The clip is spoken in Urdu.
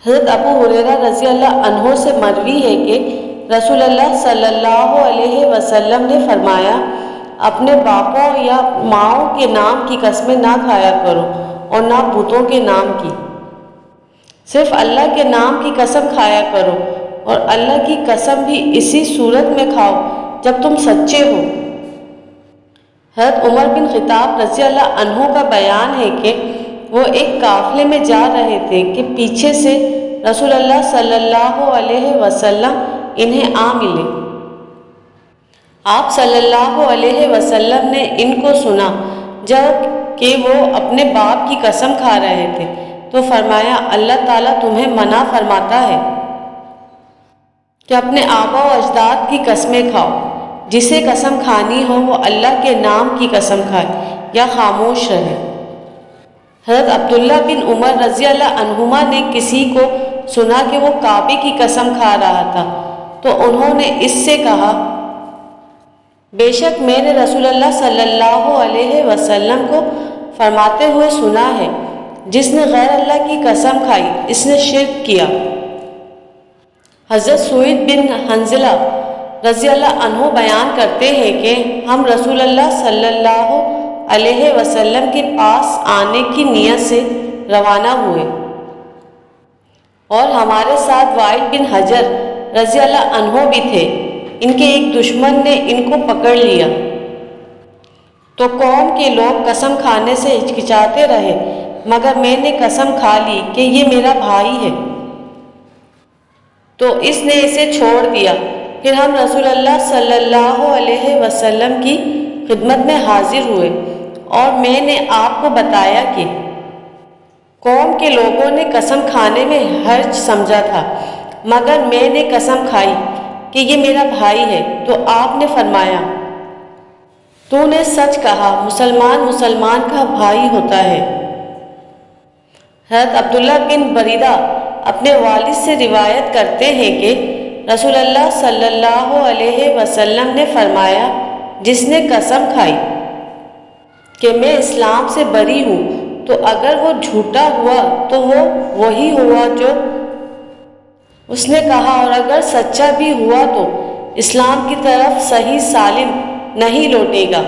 حضرت ابو ہریرہ رضی اللہ عنہ سے مروی ہے کہ رسول اللہ صلی اللہ علیہ وسلم نے فرمایا، اپنے باپوں یا ماؤں کے نام کی قسمیں نہ کھایا کرو اور نہ بتوں کے نام کی، صرف اللہ کے نام کی قسم کھایا کرو، اور اللہ کی قسم بھی اسی صورت میں کھاؤ جب تم سچے ہو۔ حضرت عمر بن خطاب رضی اللہ عنہ کا بیان ہے کہ وہ ایک قافلے میں جا رہے تھے کہ پیچھے سے رسول اللہ صلی اللہ علیہ وسلم انہیں آ ملے۔ آپ صلی اللہ علیہ وسلم نے ان کو سنا جب کہ وہ اپنے باپ کی قسم کھا رہے تھے، تو فرمایا، اللہ تعالیٰ تمہیں منع فرماتا ہے کہ اپنے آبا و اجداد کی قسمیں کھاؤ، جسے قسم کھانی ہو وہ اللہ کے نام کی قسم کھائے یا خاموش رہے۔ حضرت عبداللہ بن عمر رضی اللہ عنہما نے کسی کو سنا کہ وہ کعبے کی قسم کھا رہا تھا، تو انہوں نے اس سے کہا، بے شک میں نے رسول اللہ صلی اللہ علیہ وسلم کو فرماتے ہوئے سنا ہے، جس نے غیر اللہ کی قسم کھائی اس نے شرک کیا۔ حضرت سعید بن حنظلہ رضی اللہ عنہ بیان کرتے ہیں کہ ہم رسول اللہ صلی اللہ علیہ وسلم کے پاس آنے کی نیت سے روانہ ہوئے، اور ہمارے ساتھ وائل بن حجر رضی اللہ عنہ بھی تھے۔ ان کے ایک دشمن نے ان کو پکڑ لیا، تو قوم کے لوگ قسم کھانے سے ہچکچاتے رہے، مگر میں نے قسم کھا لی کہ یہ میرا بھائی ہے، تو اس نے اسے چھوڑ دیا۔ پھر ہم رسول اللہ صلی اللہ علیہ وسلم کی خدمت میں حاضر ہوئے، اور میں نے آپ کو بتایا کہ قوم کے لوگوں نے قسم کھانے میں حرج سمجھا تھا، مگر میں نے قسم کھائی کہ یہ میرا بھائی ہے، تو آپ نے فرمایا، تو نے سچ کہا، مسلمان مسلمان کا بھائی ہوتا ہے۔ حضرت عبداللہ بن بریدہ اپنے والد سے روایت کرتے ہیں کہ رسول اللہ صلی اللہ علیہ وسلم نے فرمایا، جس نے قسم کھائی کہ میں اسلام سے بری ہوں، تو اگر وہ جھوٹا ہوا تو وہ وہی ہوا جو اس نے کہا، اور اگر سچا بھی ہوا تو اسلام کی طرف صحیح سالم نہیں لوٹے گا۔